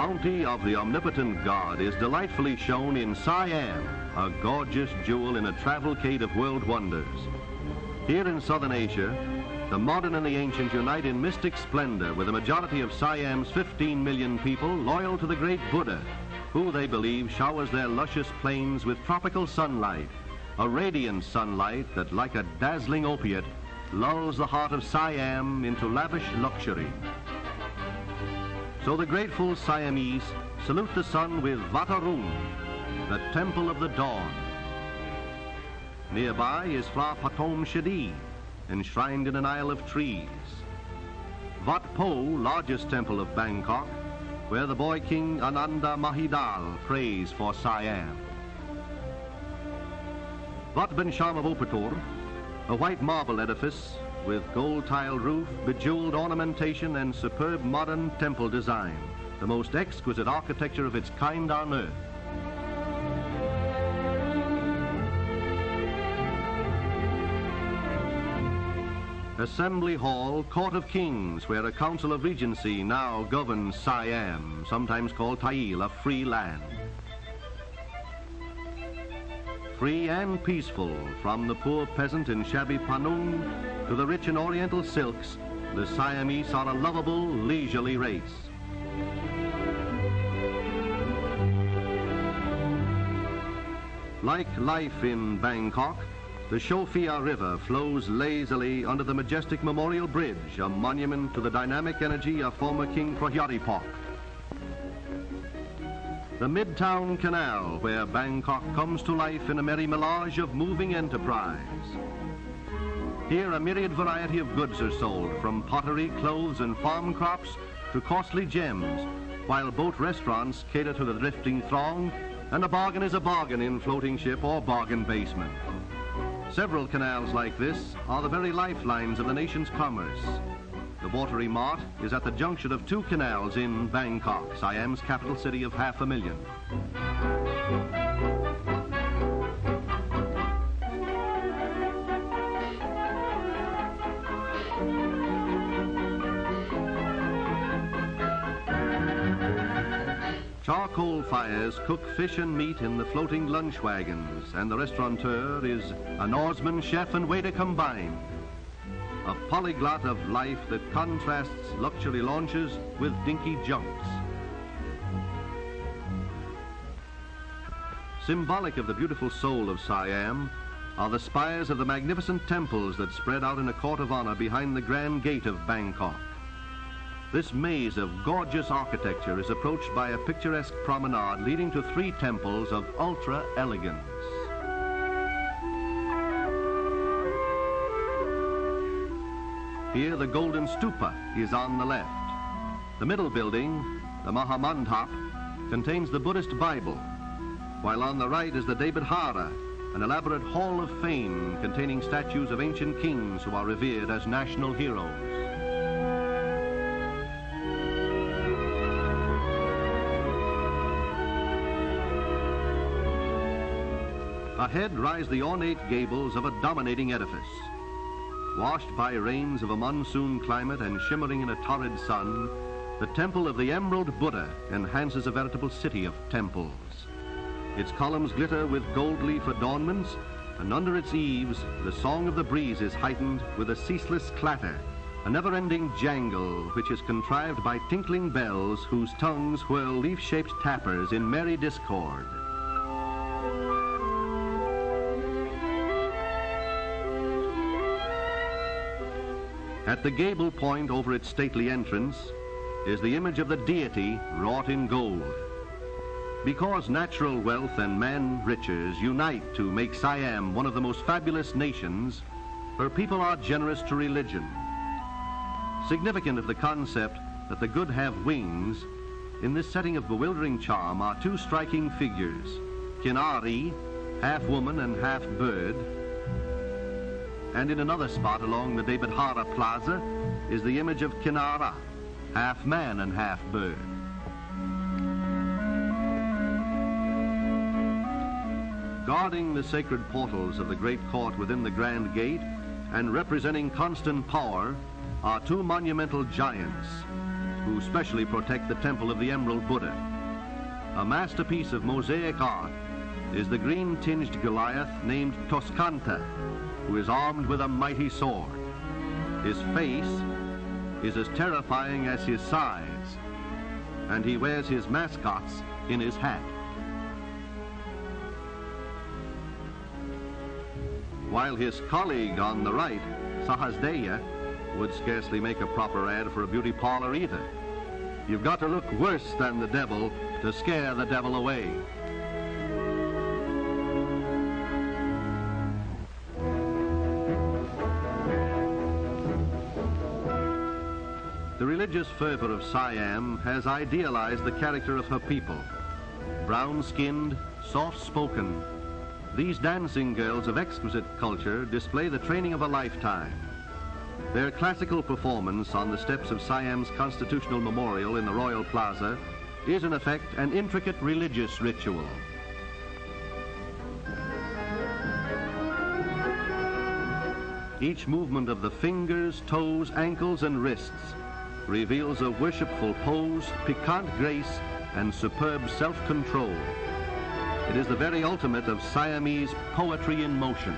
bounty of the omnipotent God is delightfully shown in Siam, a gorgeous jewel in a cavalcade of world wonders. Here in southern Asia, the modern and the ancient unite in mystic splendor with a majority of Siam's 15 million people loyal to the great Buddha, who they believe showers their luscious plains with tropical sunlight, a radiant sunlight that, like a dazzling opiate, lulls the heart of Siam into lavish luxury. So the grateful Siamese salute the sun with Vatarung, the temple of the dawn. Nearby is Phra Pathom Shadi, enshrined in an isle of trees. Wat Po, largest temple of Bangkok, where the boy king Ananda Mahidal prays for Siam. Wat Ben Sham of Opatur, a white marble edifice with gold-tiled roof, bejeweled ornamentation, and superb modern temple design, the most exquisite architecture of its kind on earth. Assembly Hall, Court of Kings, where a council of regency now governs Siam, sometimes called Tail, a free land. Free and peaceful, from the poor peasant in shabby panung to the rich in oriental silks, the Siamese are a lovable, leisurely race. Like life in Bangkok, the Sophia River flows lazily under the majestic Memorial Bridge, a monument to the dynamic energy of former King Prahyadipok. The Midtown Canal, where Bangkok comes to life in a merry melange of moving enterprise. Here a myriad variety of goods are sold, from pottery, clothes, and farm crops to costly gems, while boat restaurants cater to the drifting throng, and a bargain is a bargain in floating ship or bargain basement. Several canals like this are the very lifelines of the nation's commerce. The Watery Mart is at the junction of two canals in Bangkok, Siam's capital city of 500,000. Charcoal fires cook fish and meat in the floating lunch wagons, and the restaurateur is an oarsman, chef, and waiter combined. A polyglot of life that contrasts luxury launches with dinky junks. Symbolic of the beautiful soul of Siam are the spires of the magnificent temples that spread out in a court of honor behind the Grand Gate of Bangkok. This maze of gorgeous architecture is approached by a picturesque promenade leading to three temples of ultra elegance. Here the Golden Stupa is on the left. The middle building, the Mahamandap, contains the Buddhist Bible, while on the right is the Devadhara, an elaborate hall of fame containing statues of ancient kings who are revered as national heroes. Ahead rise the ornate gables of a dominating edifice. Washed by rains of a monsoon climate and shimmering in a torrid sun, the Temple of the Emerald Buddha enhances a veritable city of temples. Its columns glitter with gold leaf adornments, and under its eaves, the song of the breeze is heightened with a ceaseless clatter, a never-ending jangle which is contrived by tinkling bells whose tongues whirl leaf-shaped tappers in merry discord. At the gable point over its stately entrance is the image of the deity wrought in gold. Because natural wealth and man riches unite to make Siam one of the most fabulous nations, her people are generous to religion. Significant of the concept that the good have wings, in this setting of bewildering charm are two striking figures, Kinari, half woman and half bird, and in another spot along the Devadhara Plaza is the image of Kinara, half man and half bird. Guarding the sacred portals of the great court within the Grand Gate and representing constant power are two monumental giants, who specially protect the temple of the Emerald Buddha. A masterpiece of mosaic art is the green-tinged Goliath named Toscanta, who is armed with a mighty sword. His face is as terrifying as his size, and he wears his mascots in his hat. While his colleague on the right, Sahasdeya, would scarcely make a proper ad for a beauty parlor either. You've got to look worse than the devil to scare the devil away. The religious fervor of Siam has idealized the character of her people. Brown-skinned, soft-spoken, these dancing girls of exquisite culture display the training of a lifetime. Their classical performance on the steps of Siam's constitutional memorial in the Royal Plaza is in effect an intricate religious ritual. Each movement of the fingers, toes, ankles, and wrists reveals a worshipful pose, piquant grace, and superb self-control. It is the very ultimate of Siamese poetry in motion.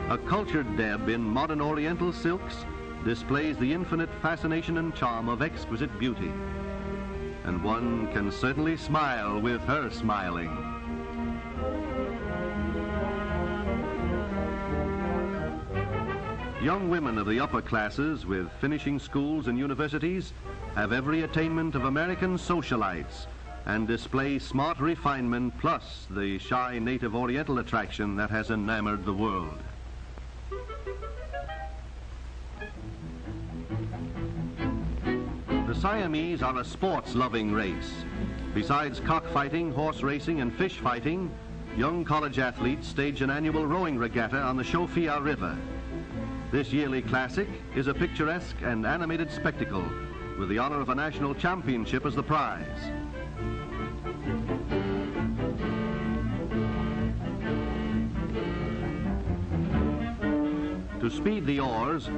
A cultured deb in modern Oriental silks displays the infinite fascination and charm of exquisite beauty. And one can certainly smile with her smiling. Young women of the upper classes with finishing schools and universities have every attainment of American socialites and display smart refinement plus the shy native Oriental attraction that has enamored the world. The Siamese are a sports-loving race. Besides cockfighting, horse racing, and fish fighting, young college athletes stage an annual rowing regatta on the Shofia River. This yearly classic is a picturesque and animated spectacle with the honor of a national championship as the prize. To speed the oars,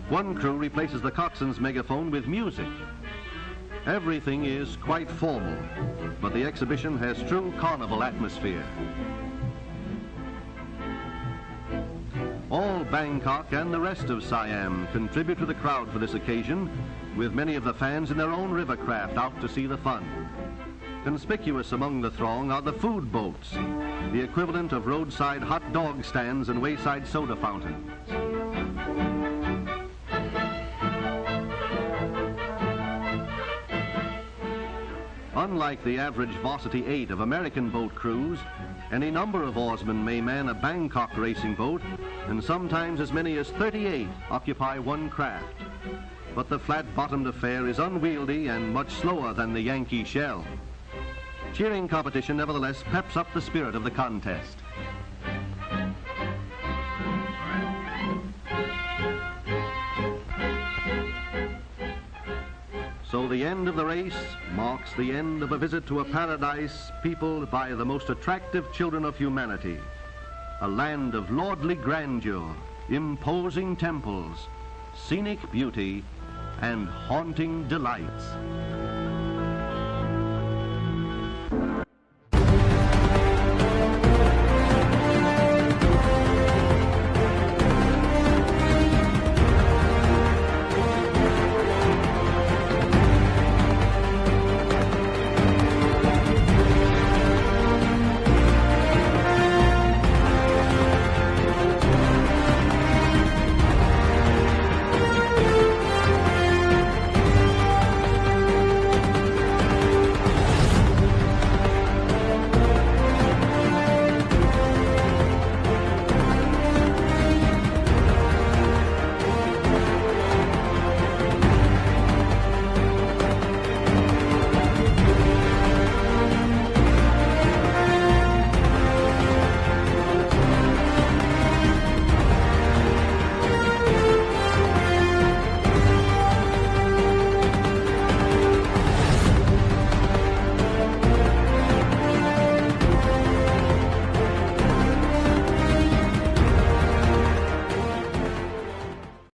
one crew replaces the coxswain's megaphone with music. Everything is quite formal, but the exhibition has true carnival atmosphere. All Bangkok and the rest of Siam contribute to the crowd for this occasion, with many of the fans in their own rivercraft out to see the fun. Conspicuous among the throng are the food boats, the equivalent of roadside hot dog stands and wayside soda fountains. Unlike the average Varsity 8 of American boat crews, any number of oarsmen may man a Bangkok racing boat, and sometimes as many as 38 occupy one craft. But the flat-bottomed affair is unwieldy and much slower than the Yankee shell. Cheering competition nevertheless peps up the spirit of the contest. So the end of the race marks the end of a visit to a paradise peopled by the most attractive children of humanity, a land of lordly grandeur, imposing temples, scenic beauty, and haunting delights.